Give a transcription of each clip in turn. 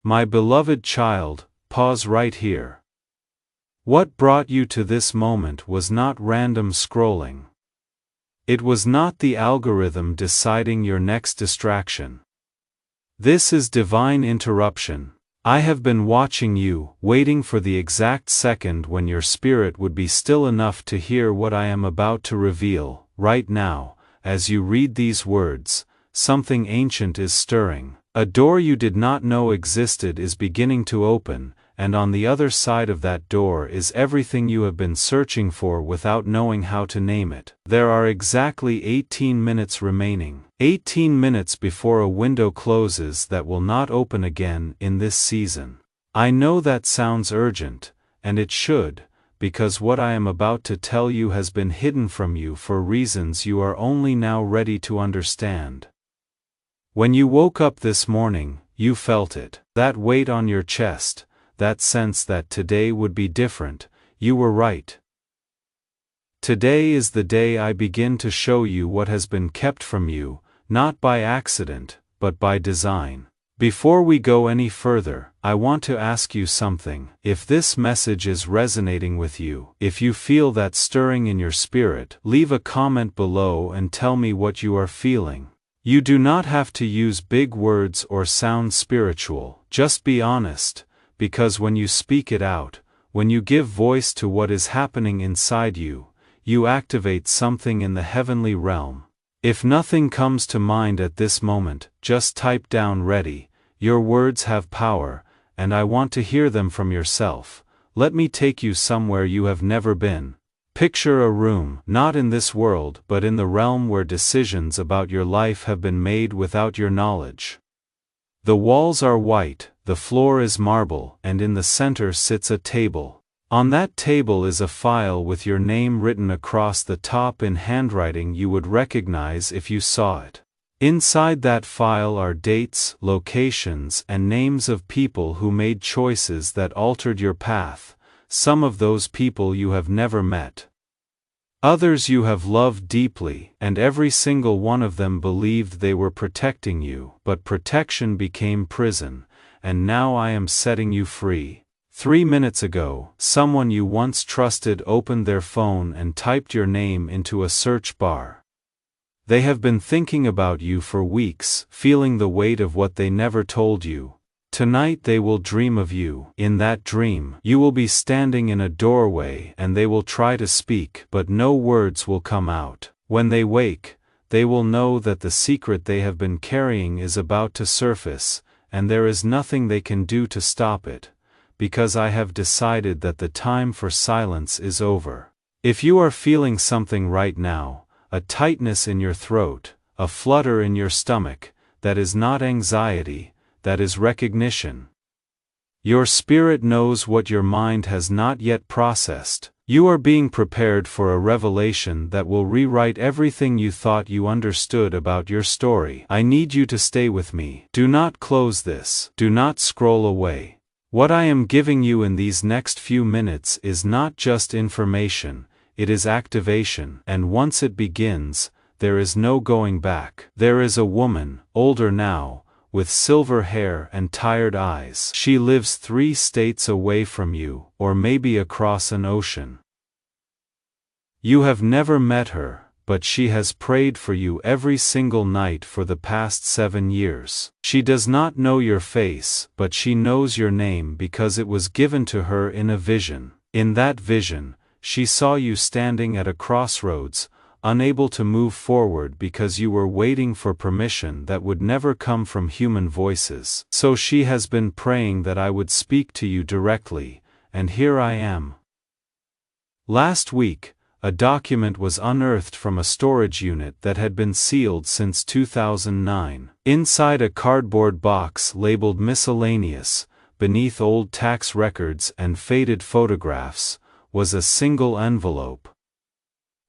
My beloved child, pause right here. What brought you to this moment was not random scrolling. It was not the algorithm deciding your next distraction. This is divine interruption. I have been watching you, waiting for the exact second when your spirit would be still enough to hear what I am about to reveal. Right now, as you read these words, something ancient is stirring. A door you did not know existed is beginning to open, and on the other side of that door is everything you have been searching for without knowing how to name it. There are exactly 18 minutes remaining. 18 minutes before a window closes that will not open again in this season. I know that sounds urgent, and it should, because what I am about to tell you has been hidden from you for reasons you are only now ready to understand. When you woke up this morning, you felt it. That weight on your chest, that sense that today would be different. You were right. Today is the day I begin to show you what has been kept from you, not by accident, but by design. Before we go any further, I want to ask you something. If this message is resonating with you, if you feel that stirring in your spirit, leave a comment below and tell me what you are feeling. You do not have to use big words or sound spiritual. Just be honest, because when you speak it out, when you give voice to what is happening inside you, you activate something in the heavenly realm. If nothing comes to mind at this moment, just type down ready. Your words have power, and I want to hear them from yourself. Let me take you somewhere you have never been. Picture a room, not in this world but in the realm where decisions about your life have been made without your knowledge. The walls are white, the floor is marble, and in the center sits a table. On that table is a file with your name written across the top in handwriting you would recognize if you saw it. Inside that file are dates, locations, and names of people who made choices that altered your path. Some of those people you have never met. Others you have loved deeply, and every single one of them believed they were protecting you, but protection became prison, and now I am setting you free. 3 minutes ago, someone you once trusted opened their phone and typed your name into a search bar. They have been thinking about you for weeks, feeling the weight of what they never told you. Tonight they will dream of you. In that dream, you will be standing in a doorway and they will try to speak, but no words will come out. When they wake, they will know that the secret they have been carrying is about to surface, and there is nothing they can do to stop it, because I have decided that the time for silence is over. If you are feeling something right now, a tightness in your throat, a flutter in your stomach, that is not anxiety, that is recognition. Your spirit knows what your mind has not yet processed. You are being prepared for a revelation that will rewrite everything you thought you understood about your story. I need you to stay with me. Do not close this. Do not scroll away. What I am giving you in these next few minutes is not just information, it is activation, and once it begins, there is no going back. There is a woman, older now, with silver hair and tired eyes. She lives 3 states away from you, or maybe across an ocean. You have never met her, but she has prayed for you every single night for the past 7 years. She does not know your face, but she knows your name because it was given to her in a vision. In that vision, she saw you standing at a crossroads, unable to move forward because you were waiting for permission that would never come from human voices. So she has been praying that I would speak to you directly, and here I am. Last week, a document was unearthed from a storage unit that had been sealed since 2009. Inside a cardboard box labeled miscellaneous, beneath old tax records and faded photographs, was a single envelope.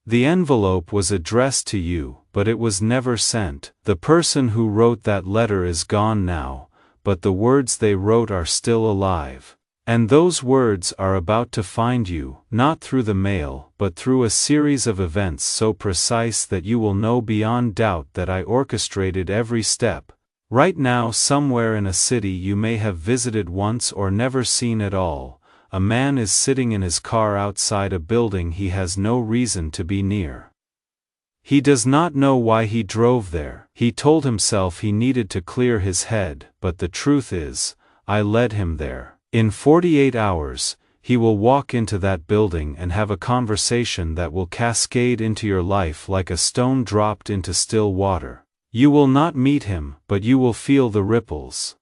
The envelope was addressed to you, but it was never sent. The person who wrote that letter is gone now, but the words they wrote are still alive. And those words are about to find you, not through the mail, but through a series of events so precise that you will know beyond doubt that I orchestrated every step. Right now, somewhere in a city you may have visited once or never seen at all, a man is sitting in his car outside a building he has no reason to be near. He does not know why he drove there. He told himself he needed to clear his head, but the truth is, I led him there. In 48 hours, he will walk into that building and have a conversation that will cascade into your life like a stone dropped into still water. You will not meet him, but you will feel the ripples.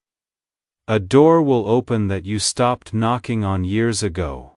A door will open that you stopped knocking on years ago.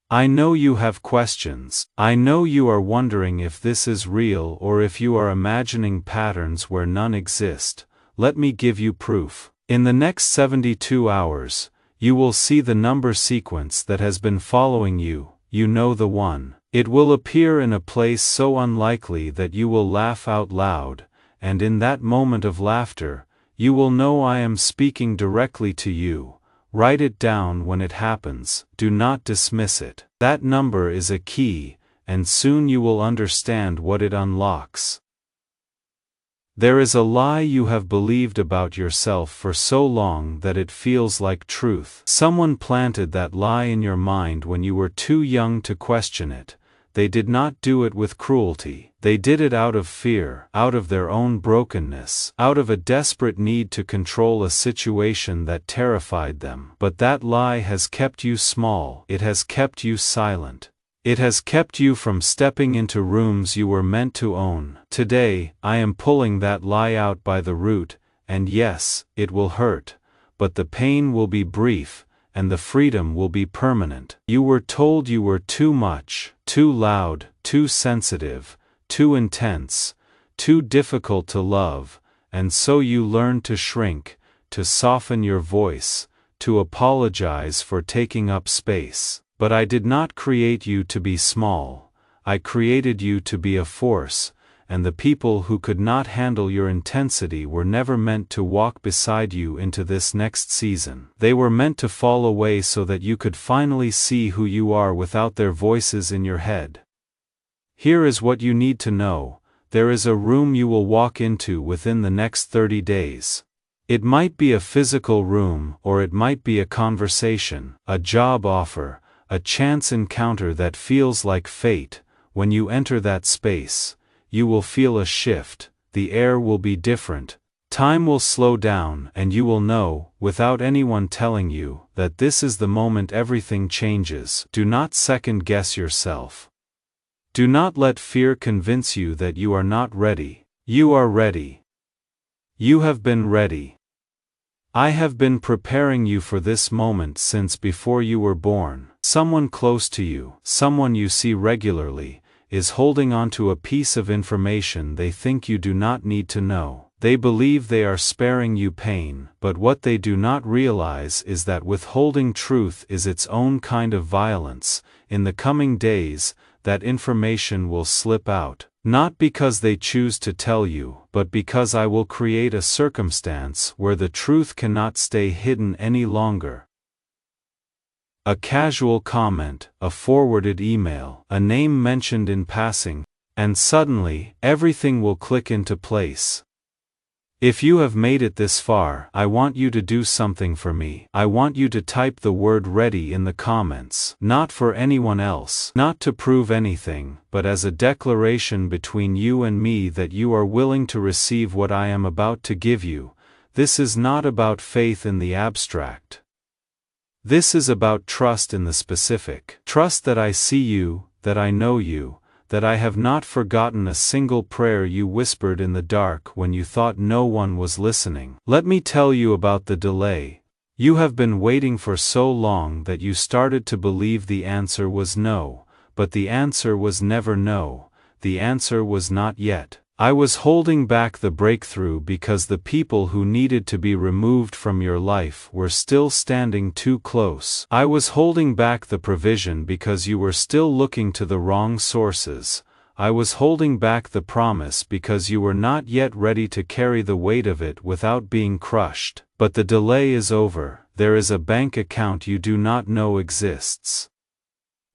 I know you have questions. I know you are wondering if this is real or if you are imagining patterns where none exist. Let me give you proof. In the next 72 hours, you will see the number sequence that has been following you. You know the one. It will appear in a place so unlikely that you will laugh out loud, and in that moment of laughter, you will know I am speaking directly to you. Write it down when it happens. Do not dismiss it. That number is a key, and soon you will understand what it unlocks. There is a lie you have believed about yourself for so long that it feels like truth. Someone planted that lie in your mind when you were too young to question it. They did not do it with cruelty. They did it out of fear, out of their own brokenness, out of a desperate need to control a situation that terrified them. But that lie has kept you small. It has kept you silent. It has kept you from stepping into rooms you were meant to own. Today, I am pulling that lie out by the root, and yes, it will hurt, but the pain will be brief, and the freedom will be permanent. You were told you were too much, too loud, too sensitive, too intense, too difficult to love, and so you learned to shrink, to soften your voice, to apologize for taking up space. But I did not create you to be small. I created you to be a force, and the people who could not handle your intensity were never meant to walk beside you into this next season. They were meant to fall away so that you could finally see who you are without their voices in your head. Here is what you need to know. There is a room you will walk into within the next 30 days. It might be a physical room, or it might be a conversation, a job offer, a chance encounter that feels like fate. When you enter that space, you will feel a shift, the air will be different, time will slow down, and you will know, without anyone telling you, that this is the moment everything changes. Do not second-guess yourself. Do not let fear convince you that you are not ready. You are ready. You have been ready. I have been preparing you for this moment since before you were born. Someone close to you, someone you see regularly, is holding on to a piece of information they think you do not need to know. They believe they are sparing you pain, but what they do not realize is that withholding truth is its own kind of violence. In the coming days, that information will slip out, not because they choose to tell you, but because I will create a circumstance where the truth cannot stay hidden any longer. A casual comment, a forwarded email, a name mentioned in passing, and suddenly, everything will click into place. If you have made it this far, I want you to do something for me. I want you to type the word ready in the comments. Not for anyone else, not to prove anything, but as a declaration between you and me that you are willing to receive what I am about to give you. This is not about faith in the abstract. This is about trust in the specific. Trust that I see you, that I know you, that I have not forgotten a single prayer you whispered in the dark when you thought no one was listening. Let me tell you about the delay. You have been waiting for so long that you started to believe the answer was no, but the answer was never no. The answer was not yet. I was holding back the breakthrough because the people who needed to be removed from your life were still standing too close. I was holding back the provision because you were still looking to the wrong sources. I was holding back the promise because you were not yet ready to carry the weight of it without being crushed. But the delay is over. There is a bank account you do not know exists.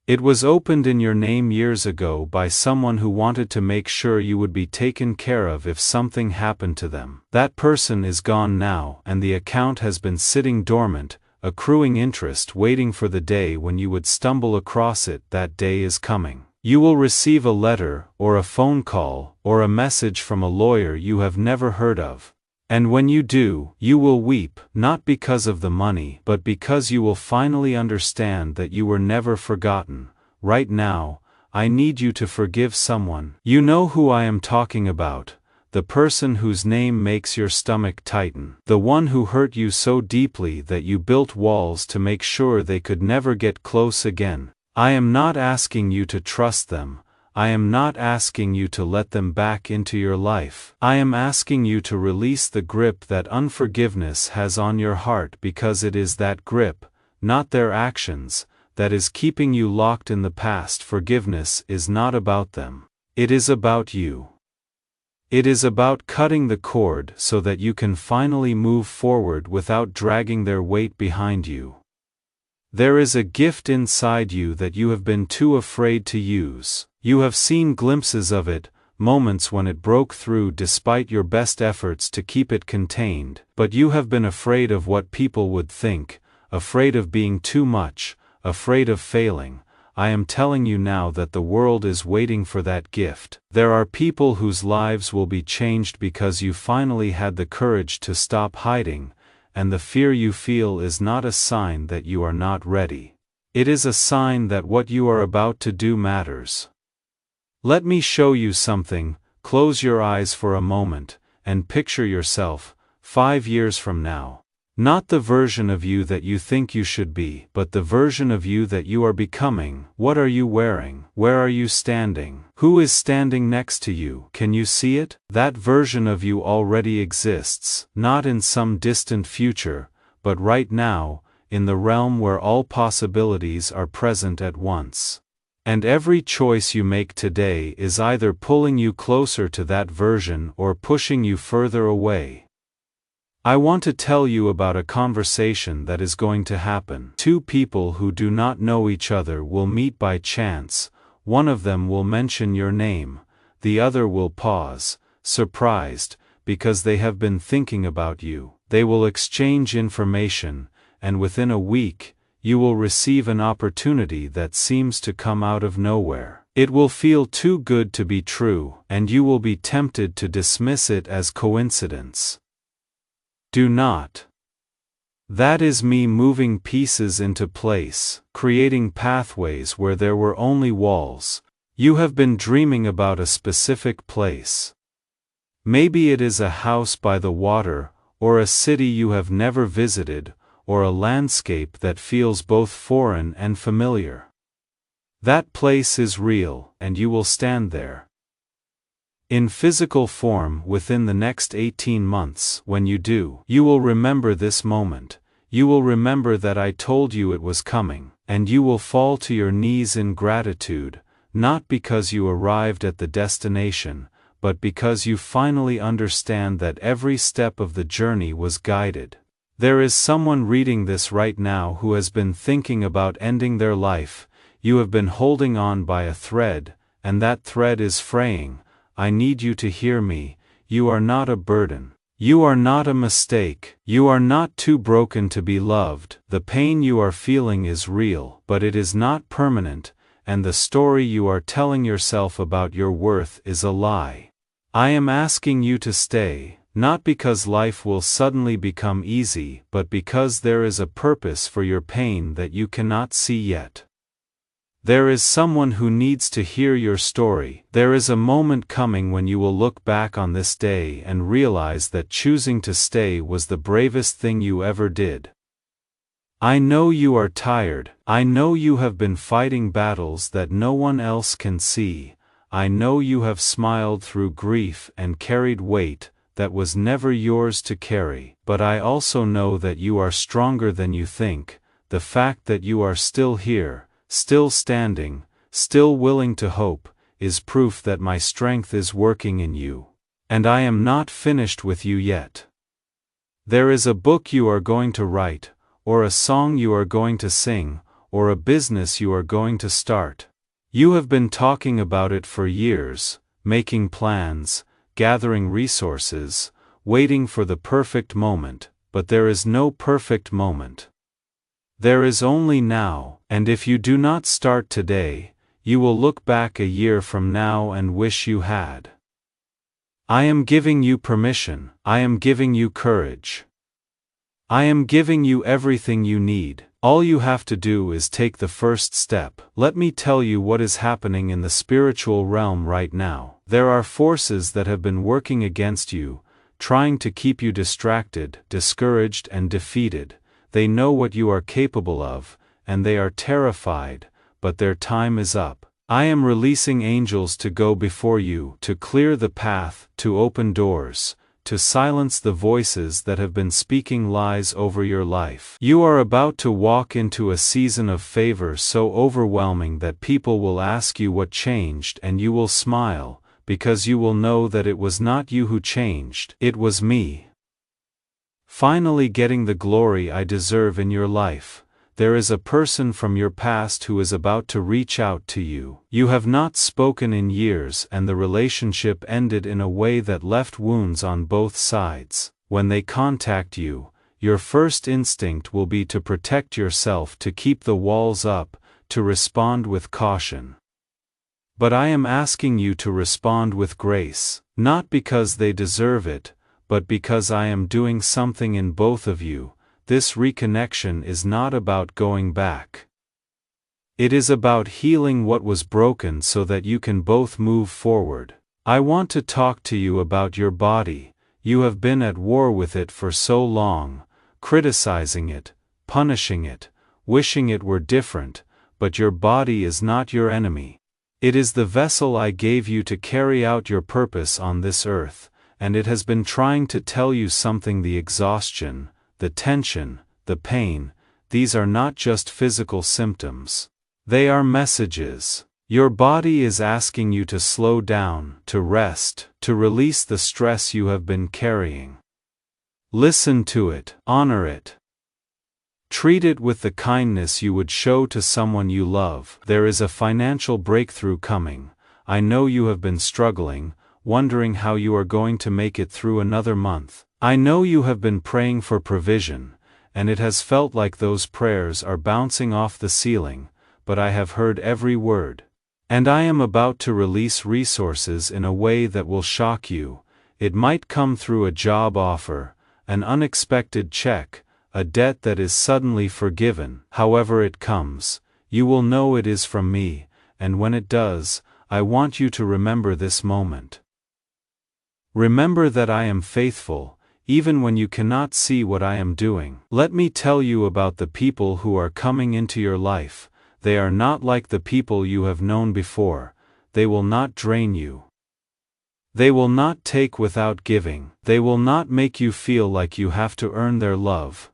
It was opened in your name years ago by someone who wanted to make sure you would be taken care of if something happened to them. That person is gone now, and the account has been sitting dormant, accruing interest, waiting for the day when you would stumble across it. That day is coming. You will receive a letter, or a phone call, or a message from a lawyer you have never heard of. And when you do, you will weep, not because of the money, but because you will finally understand that you were never forgotten. Right now, I need you to forgive someone. You know who I am talking about, the person whose name makes your stomach tighten, the one who hurt you so deeply that you built walls to make sure they could never get close again. I am not asking you to trust them. I am not asking you to let them back into your life. I am asking you to release the grip that unforgiveness has on your heart, because it is that grip, not their actions, that is keeping you locked in the past. Forgiveness is not about them. It is about you. It is about cutting the cord so that you can finally move forward without dragging their weight behind you. There is a gift inside you that you have been too afraid to use. You have seen glimpses of it, moments when it broke through despite your best efforts to keep it contained, but you have been afraid of what people would think, afraid of being too much, afraid of failing. I am telling you now that the world is waiting for that gift. There are people whose lives will be changed because you finally had the courage to stop hiding, and the fear you feel is not a sign that you are not ready. It is a sign that what you are about to do matters. Let me show you something. Close your eyes for a moment, and picture yourself, 5 years from now. Not the version of you that you think you should be, but the version of you that you are becoming. What are you wearing? Where are you standing? Who is standing next to you? Can you see it? That version of you already exists, not in some distant future, but right now, in the realm where all possibilities are present at once. And every choice you make today is either pulling you closer to that version or pushing you further away. I want to tell you about a conversation that is going to happen. Two people who do not know each other will meet by chance. One of them will mention your name, the other will pause, surprised, because they have been thinking about you. They will exchange information, and within a week, you will receive an opportunity that seems to come out of nowhere. It will feel too good to be true, and you will be tempted to dismiss it as coincidence. Do not. That is me moving pieces into place, creating pathways where there were only walls. You have been dreaming about a specific place. Maybe it is a house by the water, or a city you have never visited, or a landscape that feels both foreign and familiar. That place is real, and you will stand there. In physical form within the next 18 months. When you do, you will remember this moment. You will remember that I told you it was coming, and you will fall to your knees in gratitude, not because you arrived at the destination, but because you finally understand that every step of the journey was guided. There is someone reading this right now who has been thinking about ending their life. You have been holding on by a thread, and that thread is fraying. I need you to hear me. You are not a burden. You are not a mistake. You are not too broken to be loved. The pain you are feeling is real, but it is not permanent, and the story you are telling yourself about your worth is a lie. I am asking you to stay, not because life will suddenly become easy, but because there is a purpose for your pain that you cannot see yet. There is someone who needs to hear your story. There is a moment coming when you will look back on this day and realize that choosing to stay was the bravest thing you ever did. I know you are tired. I know you have been fighting battles that no one else can see. I know you have smiled through grief and carried weight that was never yours to carry. But I also know that you are stronger than you think. The fact that you are still here, still standing, still willing to hope, is proof that my strength is working in you. And I am not finished with you yet. There is a book you are going to write, or a song you are going to sing, or a business you are going to start. You have been talking about it for years, making plans, gathering resources, waiting for the perfect moment, but there is no perfect moment. There is only now, and if you do not start today, you will look back a year from now and wish you had. I am giving you permission, I am giving you courage. I am giving you everything you need. All you have to do is take the first step. Let me tell you what is happening in the spiritual realm right now. There are forces that have been working against you, trying to keep you distracted, discouraged, and defeated. They know what you are capable of, and they are terrified, but their time is up. I am releasing angels to go before you, to clear the path, to open doors, to silence the voices that have been speaking lies over your life. You are about to walk into a season of favor so overwhelming that people will ask you what changed, and you will smile, because you will know that it was not you who changed, it was me. Finally getting the glory I deserve in your life. There is a person from your past who is about to reach out to you. You have not spoken in years, and the relationship ended in a way that left wounds on both sides. When they contact you, your first instinct will be to protect yourself, to keep the walls up, to respond with caution. But I am asking you to respond with grace, not because they deserve it, but because I am doing something in both of you. This reconnection is not about going back. It is about healing what was broken so that you can both move forward. I want to talk to you about your body. You have been at war with it for so long, criticizing it, punishing it, wishing it were different, but your body is not your enemy. It is the vessel I gave you to carry out your purpose on this earth, and it has been trying to tell you something. The exhaustion, the tension, the pain, these are not just physical symptoms. They are messages. Your body is asking you to slow down, to rest, to release the stress you have been carrying. Listen to it, honor it. Treat it with the kindness you would show to someone you love. There is a financial breakthrough coming. I know you have been struggling, wondering how you are going to make it through another month. I know you have been praying for provision, and it has felt like those prayers are bouncing off the ceiling, but I have heard every word. And I am about to release resources in a way that will shock you. It might come through a job offer, an unexpected check, a debt that is suddenly forgiven. However it comes, you will know it is from me, and when it does, I want you to remember this moment. Remember that I am faithful, even when you cannot see what I am doing. Let me tell you about the people who are coming into your life. They are not like the people you have known before. They will not drain you. They will not take without giving. They will not make you feel like you have to earn their love.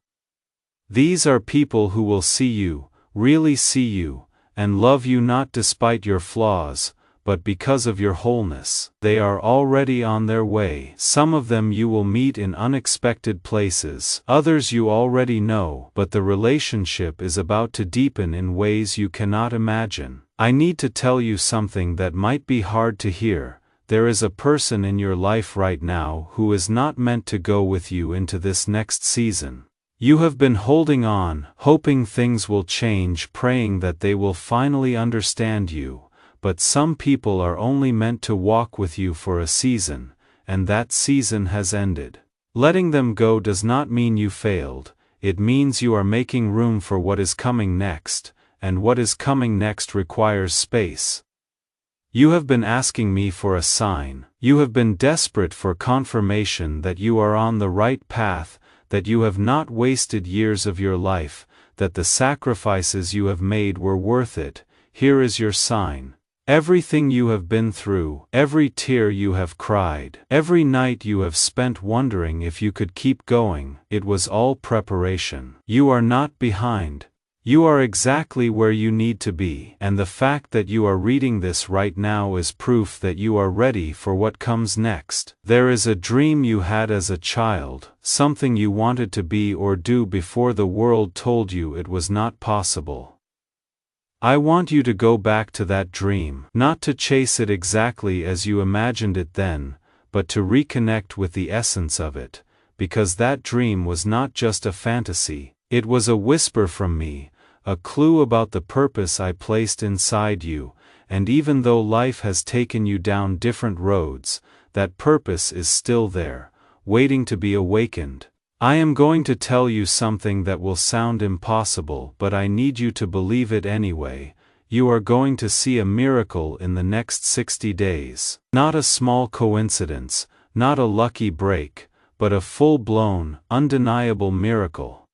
These are people who will see you, really see you, and love you not despite your flaws, but because of your wholeness. They are already on their way. Some of them you will meet in unexpected places. Others you already know, but the relationship is about to deepen in ways you cannot imagine. I need to tell you something that might be hard to hear. There is a person in your life right now who is not meant to go with you into this next season. You have been holding on, hoping things will change, praying that they will finally understand you. But some people are only meant to walk with you for a season, and that season has ended. Letting them go does not mean you failed, it means you are making room for what is coming next, and what is coming next requires space. You have been asking me for a sign. You have been desperate for confirmation that you are on the right path, that you have not wasted years of your life, that the sacrifices you have made were worth it. Here is your sign. Everything you have been through, every tear you have cried, every night you have spent wondering if you could keep going, it was all preparation. You are not behind. You are exactly where you need to be, and the fact that you are reading this right now is proof that you are ready for what comes next. There is a dream you had as a child, something you wanted to be or do before the world told you it was not possible. I want you to go back to that dream, not to chase it exactly as you imagined it then, but to reconnect with the essence of it, because that dream was not just a fantasy, it was a whisper from me, a clue about the purpose I placed inside you, and even though life has taken you down different roads, that purpose is still there, waiting to be awakened. I am going to tell you something that will sound impossible, but I need you to believe it anyway. You are going to see a miracle in the next 60 days. Not a small coincidence, not a lucky break, but a full-blown, undeniable miracle.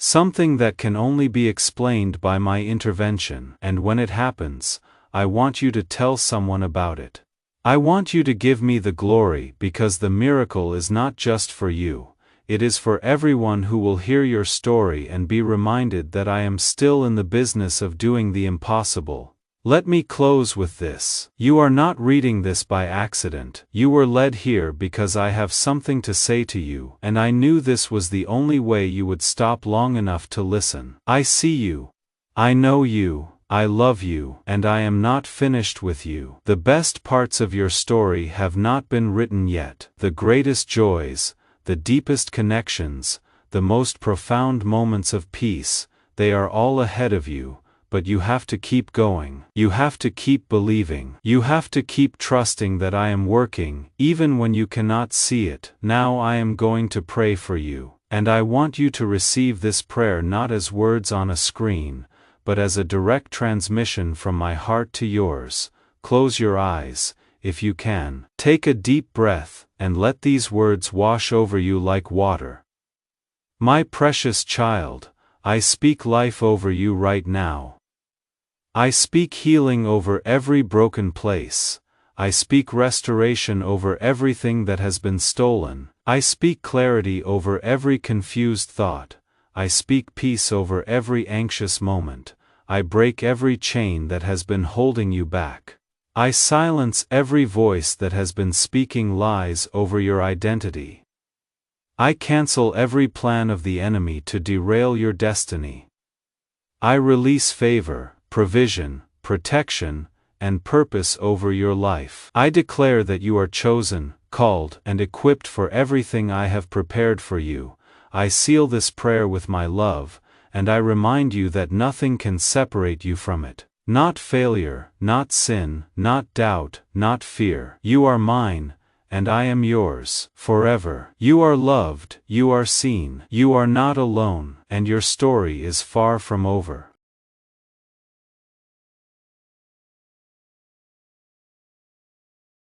Something that can only be explained by my intervention, and when it happens, I want you to tell someone about it. I want you to give me the glory because the miracle is not just for you. It is for everyone who will hear your story and be reminded that I am still in the business of doing the impossible. Let me close with this. You are not reading this by accident. You were led here because I have something to say to you, and I knew this was the only way you would stop long enough to listen. I see you. I know you. I love you, and I am not finished with you. The best parts of your story have not been written yet. The greatest joys, the deepest connections, the most profound moments of peace, they are all ahead of you, but you have to keep going. You have to keep believing. You have to keep trusting that I am working, even when you cannot see it. Now I am going to pray for you, and I want you to receive this prayer not as words on a screen, but as a direct transmission from my heart to yours. Close your eyes, if you can. Take a deep breath, and let these words wash over you like water. My precious child, I speak life over you right now. I speak healing over every broken place. I speak restoration over everything that has been stolen. I speak clarity over every confused thought. I speak peace over every anxious moment. I break every chain that has been holding you back. I silence every voice that has been speaking lies over your identity. I cancel every plan of the enemy to derail your destiny. I release favor, provision, protection, and purpose over your life. I declare that you are chosen, called, and equipped for everything I have prepared for you. I seal this prayer with my love, and I remind you that nothing can separate you from it. Not failure, not sin, not doubt, not fear. You are mine, and I am yours, forever. You are loved, you are seen, you are not alone, and your story is far from over.